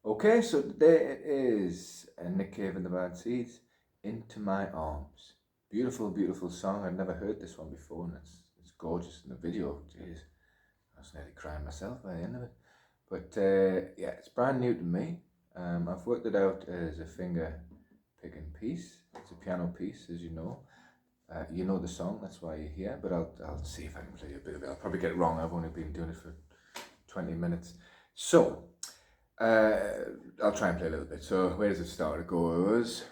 Okay, so there it is. Nick Cave and the Bad Seeds, Into My Arms. Beautiful, beautiful song. I'd never heard this one before, and it's gorgeous in the video. Jeez, I was nearly crying myself by the end of it. But yeah, it's brand new to me. I've worked it out as a finger picking piece. It's a piano piece, as you know. You know the song, that's why you're here. But I'll see if I can play a bit of it. I'll probably get it wrong. I've only been doing it for 20 minutes. So, I'll try and play a little bit. So where does it start? It goes.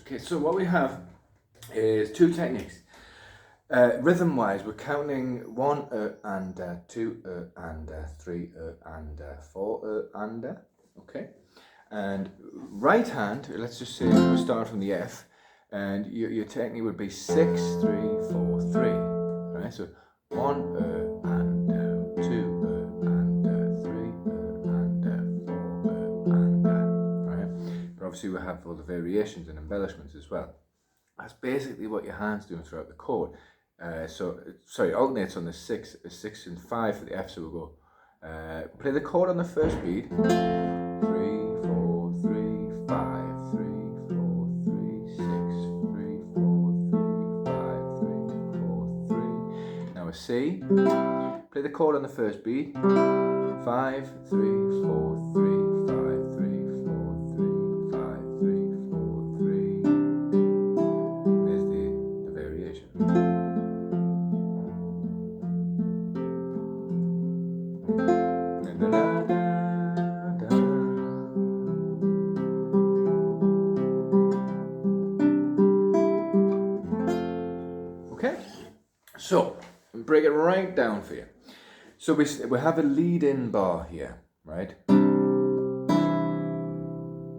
Okay, so what we have is two techniques. Rhythm-wise, we're counting 1 and 2 and 3 and 4 and okay. And right hand, let's just say we'll start from the F, and your technique would be 6, 3, 4, 3. Right, so 1 and 2 and 3 and 4 and right. But obviously we have all the variations and embellishments as well. That's basically what your hand's doing throughout the chord. Sorry, alternates on the 6 and 5 for the F. So we'll go play the chord on the first beat. 3, 4, 3, 5, 3, 4, 3, 6, 3, 4, 3, 5, 3, 4, 3. Now a C. Play the chord on the first beat. 5, 3, 4, 3, 5, 3, 4, 3, 5, 3, 4, 3. There's the variation. Okay, so break it right down for you. So we have a lead-in bar here, right?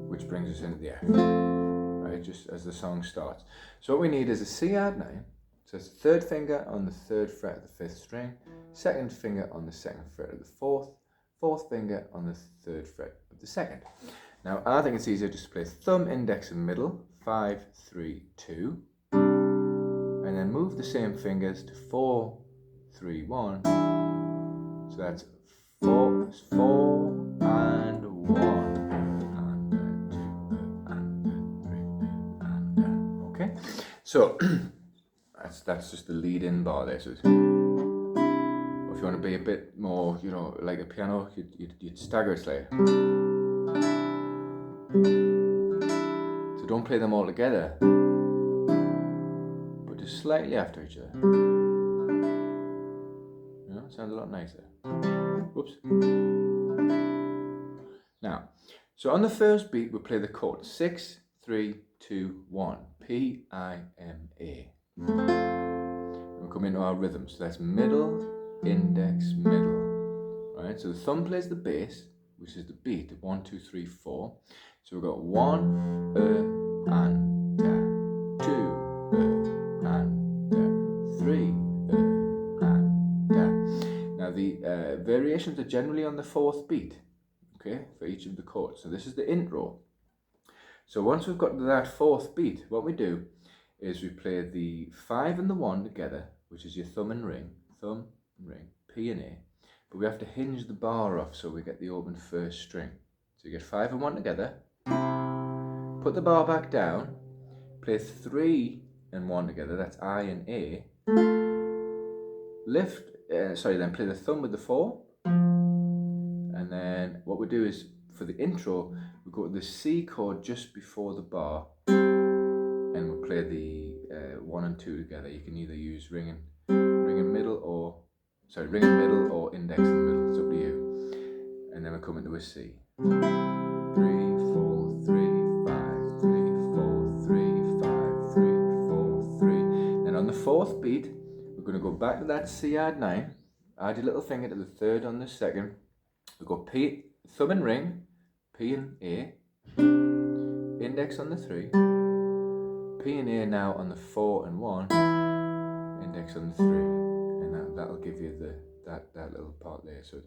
Which brings us into the F, right? Just as the song starts. So what we need is a C add 9. So it's the third finger on the third fret of the fifth string, second finger on the second fret of the fourth finger on the third fret of the second. Now I think it's easier just to play thumb, index and middle, 5, 3, 2, and then move the same fingers to 4, 3, 1. So that's 4 and 1 and 2 and 3 and okay. So that's just the lead-in bar there. So if you want to be a bit more, you know, like a piano, you'd stagger it slightly. So don't play them all together, but just slightly after each other. You know, sounds a lot nicer. Whoops. Now, so on the first beat, we'll play the chord 6, 3, 2, 1. P-I-M-A. We'll come into our rhythm. So that's middle, index, middle. Right? So the thumb plays the bass, which is the beat, the 1, 2, 3, 4. So we've got 1, and 2, and 3, and Now the variations are generally on the fourth beat, okay, for each of the chords. So this is the intro. So once we've got to that fourth beat, what we do is we play the 5 and the 1 together, which is your thumb and ring, P and A, but we have to hinge the bar off so we get the open first string. So you get 5 and 1 together, put the bar back down, play 3 and 1 together, that's I and A, then play the thumb with the 4, and then what we do is, for the intro, we go to the C chord just before the bar, and we'll play the 1 and 2 together. You can either use ring and middle or index in the middle, it's up to you. And then we come into a C. 3, 4, 3, 5, 3, 4, 3, 5, 3, 4, 3. Then on the fourth beat, we're going to go back to that C add 9, add your little finger to the third on the second. We go P, thumb and ring, P and A, index on the 3, P and A now on the 4 and 1, index on the 3, and that'll give you that little part there. So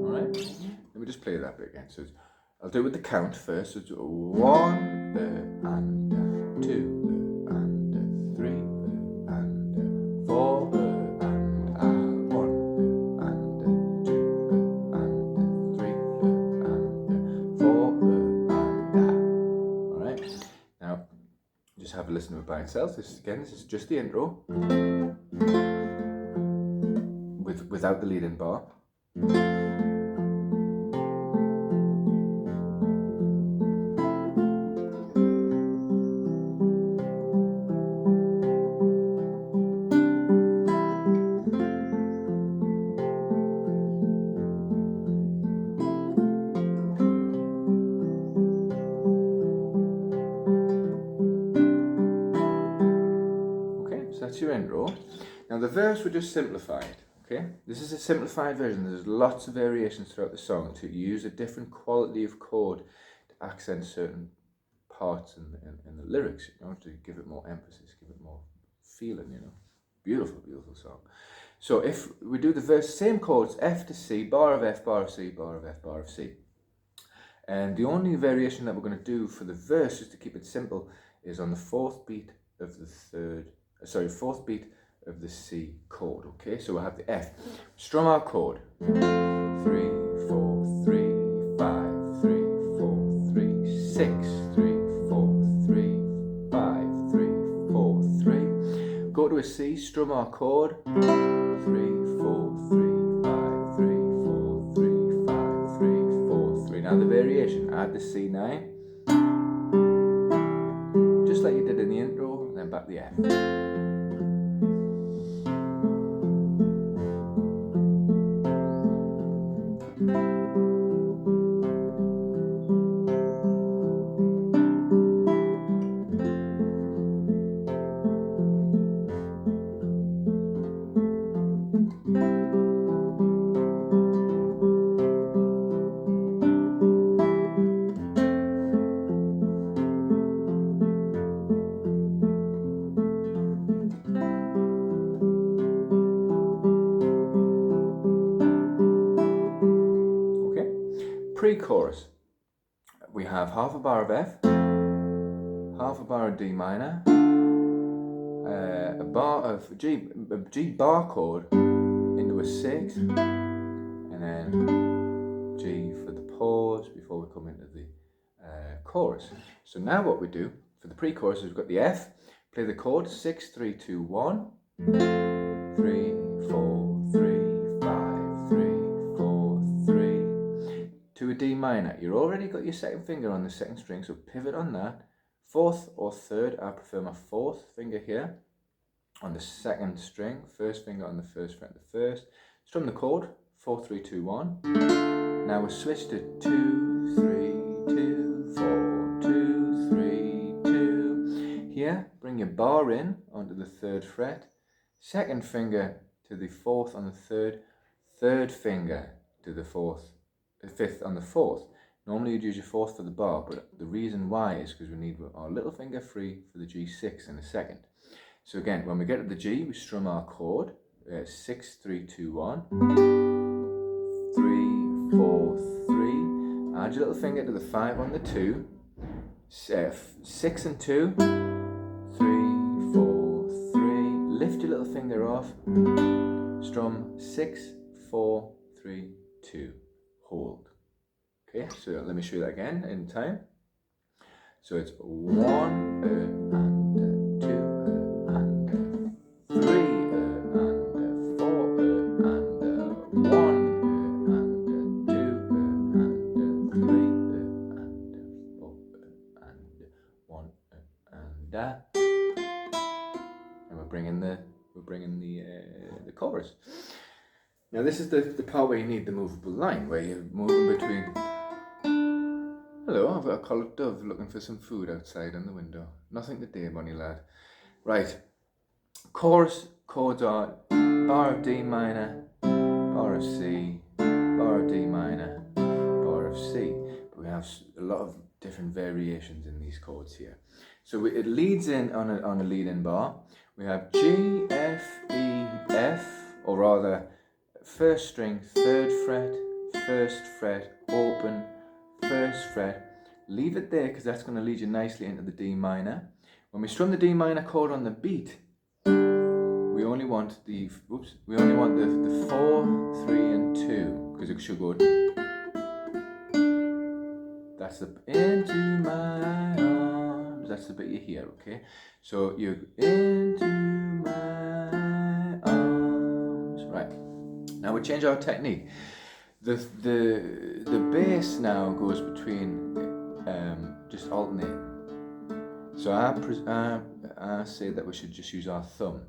alright, let me just play that bit again. So I'll do it with the count first. So it's 1 and 2 and 3 and 4 and 1 and 2 and 3 and 4 and alright, now just have a listen to it by itself. This is just the intro without the leading bar. That's your intro. Now the verse we just simplified, okay? This is a simplified version. There's lots of variations throughout the song to use a different quality of chord to accent certain parts in the lyrics, you know, to give it more emphasis, give it more feeling, you know. Beautiful, beautiful song. So if we do the verse, same chords, F to C, bar of F, bar of C, bar of F, bar of C. And the only variation that we're going to do for the verse, just to keep it simple, is on the fourth beat of the fourth beat of the C chord, okay? So we'll have the F. Strum our chord. 3, 4, 3, 5, 3, 4, 3, 6, 3, 4, 3, 5, 3, 4, 3. Go to a C, strum our chord. 3, 4, 3, 5, 3, 4, 3, 5, 3, 4, 3. Now the variation, add the C9. Just like you did in the intro, and then back the F. Pre-chorus, we have half a bar of F, half a bar of D minor, a bar of G bar chord into a 6, and then G for the pause before we come into the chorus. So now what we do for the pre-chorus is we've got the F, play the chord 6, 3, 2, 1, 3, 4, 3, 5, 3, 4, 3. To a D minor. You've already got your second finger on the second string, so pivot on that. Fourth or third, I prefer my fourth finger here on the second string, first finger on the first fret of the first. Strum the chord, 4, 3, 2, 1. Now we'll switch to 2, 3, 2, 4, 2, 3, 2. Here, bring your bar in onto the third fret, second finger to the fourth on the third finger to the fifth on the fourth. Normally you'd use your fourth for the bar, but the reason why is because we need our little finger free for the G6 in a second. So again, when we get to the G, we strum our chord, 6, 3, 2, 1, 4, 3. Add your little finger to the 5 on the 2. 6 and 2. 3, 4, 3. Lift your little finger off. Strum 6, 4, 3, 2. Hold. Okay, so let me show you that again in time. So it's 1 and 2 and 3 and 4 and 1 and 2 and 3 and 4 and 1 and we're bringing the chorus. Now this is the part where you need the movable line, where you're moving between. Hello, I've got a collared dove looking for some food outside on the window. Nothing today, bunny lad. Right, chorus chords are bar of D minor, bar of C, bar of D minor, bar of C. But we have a lot of different variations in these chords here. So it leads in on a lead-in bar. We have G, F, E, F, or rather first string, 3rd fret, 1st fret, open, 1st fret. Leave it there because that's going to lead you nicely into the D minor. When we strum the D minor chord on the beat, we only want the 4, 3 and 2 because it should go. That's the into my arms. That's the bit you hear, okay? So you're into my arms. Right. Now we change our technique. The bass now goes between just alternating. So I say that we should just use our thumb.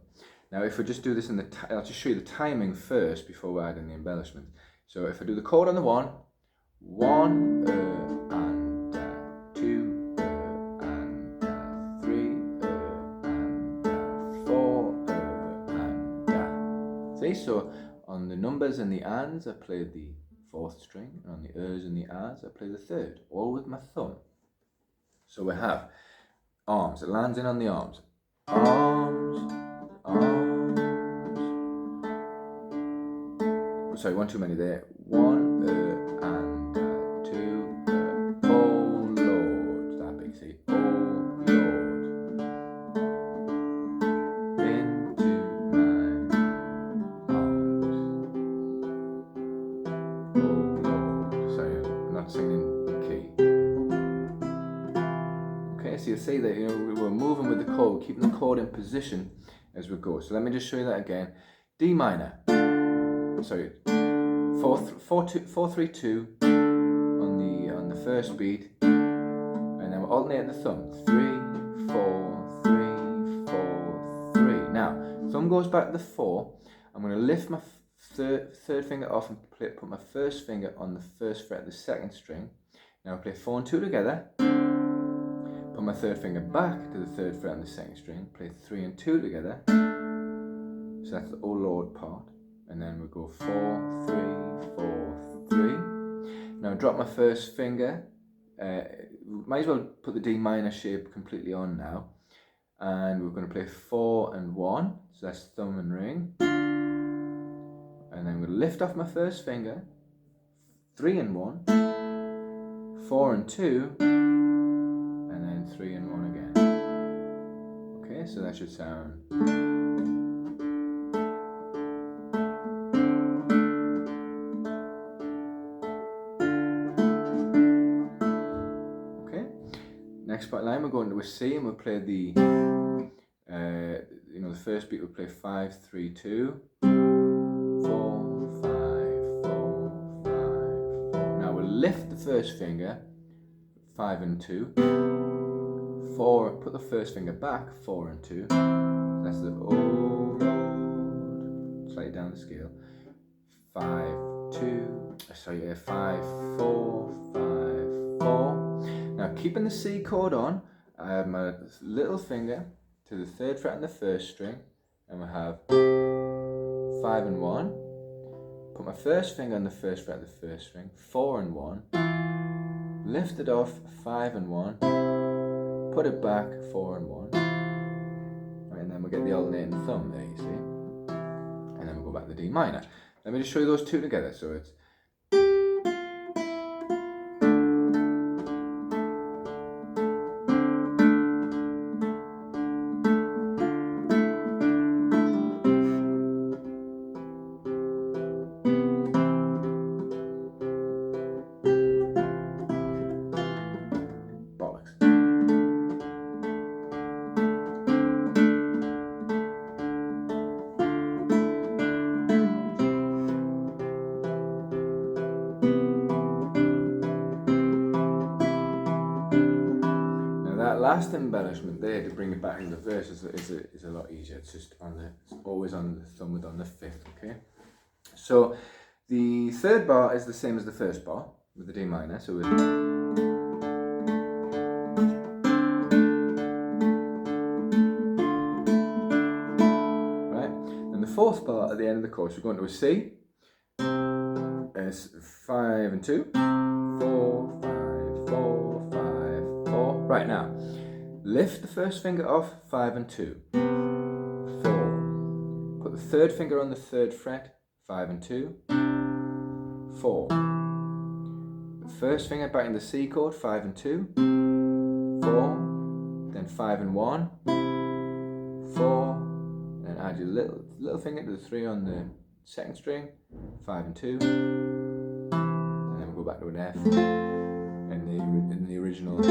Now if we just do this I'll just show you the timing first before we add in the embellishment. So if I do the chord on the 1, 1 and 2 and 3 and 4 and see, so on the numbers and the ands I play the 4th string, and on the ers and the ahs I play the 3rd, all with my thumb. So we have arms, it lands in on the arms. Arms, arms. Oh, sorry, one too many there. 1 and 2. Oh Lord, that big C. Oh Lord, into my arms. Oh Lord. Sorry, I'm not singing in key. Okay, so you see that we're moving with the chord, keeping the chord in position as we go. So let me just show you that again. D minor. Sorry, 4, 3, 2 on the first beat, and then we're alternating the thumb. 3, 4, 3, 4, 3. Now, thumb goes back to the 4. I'm going to lift my third finger off and put my first finger on the 1st fret of the 2nd string. Now play 4 and 2 together. Put my 3rd finger back to the 3rd fret on the 2nd string. Play 3 and 2 together. So that's the Oh Lord part. And then we go 4, 3, 4, 3. Now drop my first finger. Might as well put the D minor shape completely on now. And we're going to play 4 and 1. So that's thumb and ring. And then I'm going to lift off my first finger. 3 and 1. 4 and 2. And then 3 and 1 again. Okay, so that should sound. Next part line, we're going to a C and we'll play the, the first beat we'll play 5, 3, 2, 4, 5, 4, 5, 4. Now we'll lift the first finger, 5 and 2, 4, put the first finger back, 4 and 2. That's the Oh Lord, slightly down the scale. 5, 4, 5, 4. Now keeping the C chord on, I have my little finger to the 3rd fret on the 1st string, and we have 5 and 1. Put my first finger on the 1st fret of the 1st string, 4 and 1. Lift it off, 5 and 1. Put it back, 4 and 1. Right, and then we'll get the alternating thumb there, you see. And then we'll go back to the D minor. Let me just show you those two together. So it's last embellishment there to bring it back into the verse is a lot easier. It's just it's always on the thumb with on the fifth, okay? So the third bar is the same as the first bar with the D minor, so right? Then the fourth bar at the end of the chorus, we're going to a C. It's 5 and 2, 4, 5, 4, 5, 4. Right now, lift the first finger off 5 and 2, 4. Put the third finger on the third fret, 5 and 2, 4. The first finger back in the C chord, 5 and 2, 4. Then 5 and 1, 4. Then add your little finger to the 3 on the second string, 5 and 2, and then we'll go back to an F in the original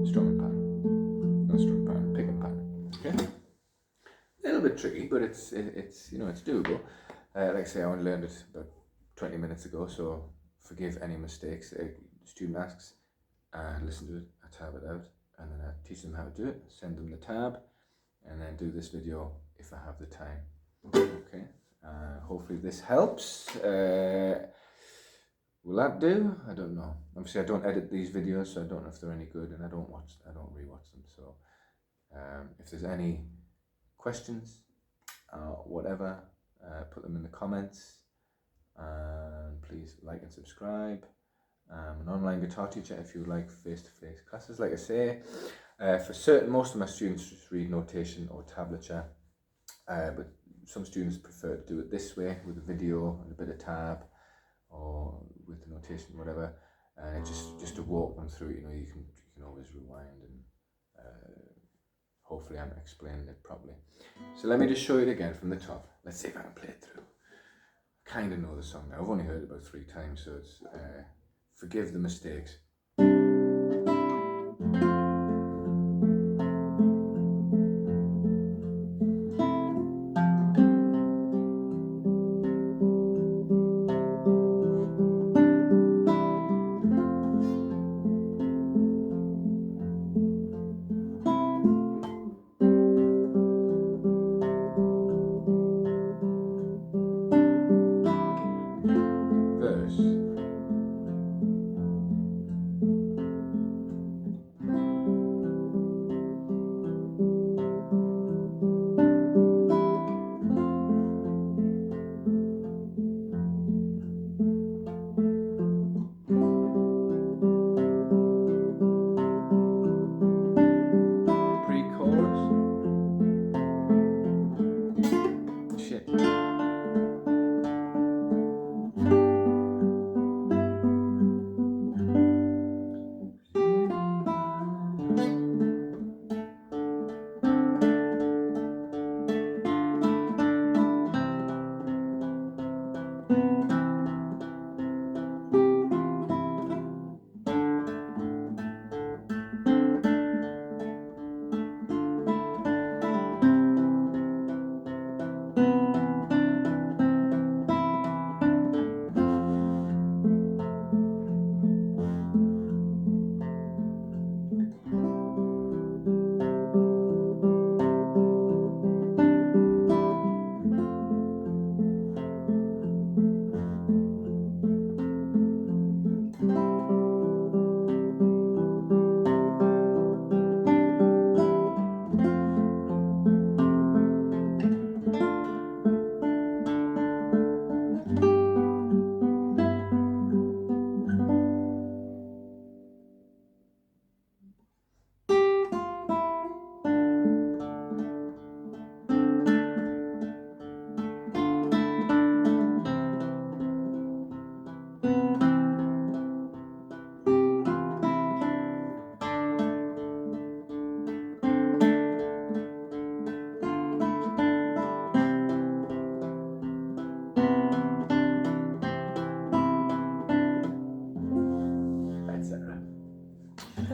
strumming pattern, not strumming pattern, picking pattern. Okay, a little bit tricky, but it's you know, it's doable. Like I say, I only learned it about 20 minutes ago, so forgive any mistakes. The student asks, I listen to it, I tab it out, and then I teach them how to do it, send them the tab, and then do this video if I have the time. Okay, hopefully this helps. Will that do? I don't know. Obviously I don't edit these videos, so I don't know if they're any good, and I don't rewatch them. So if there's any questions, whatever, put them in the comments, and please like and subscribe. I'm an online guitar teacher. If you would like face-to-face classes, like I say, most of my students just read notation or tablature, but some students prefer to do it this way with a video and a bit of tab, or with the notation, whatever, and just to walk them through. You know, you can always rewind, and hopefully I'm explaining it properly. So let me just show it again from the top. Let's see if I can play it through. I kind of know the song now. I've only heard it about 3 times, so it's forgive the mistakes.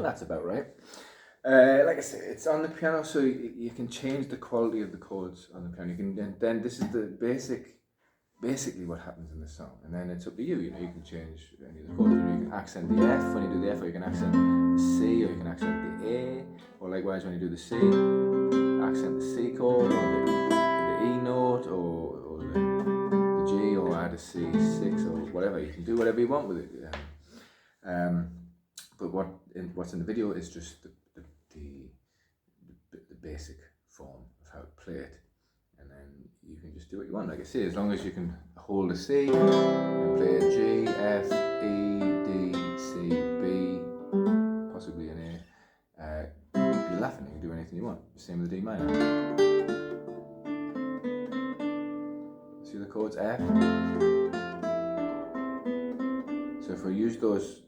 That's about right. Like I said, it's on the piano, so you can change the quality of the chords on the piano. You can then this is the basic basically what happens in the song. And then it's up to you, you know, you can change any of the chords. You know, you can accent the F when you do the F, or you can accent the C, or you can accent the A, or likewise when you do the C, accent the C chord, or the E note, or the G, or add a C6, or whatever. You can do whatever you want with it. But what's in the video is just the basic form of how to play it, and then you can just do what you want. Like I say, as long as you can hold a C and play a G, F, E, D, C, B, possibly an A, you're laughing. You can do anything you want. Same with the D minor. See the chords F. So if we use those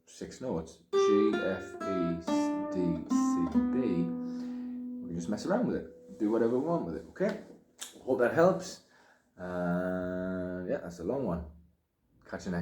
6 notes, G, F, E, D, C, B, we can just mess around with it, do whatever we want with it. Okay, hope that helps. Yeah, that's a long one. Catch you next.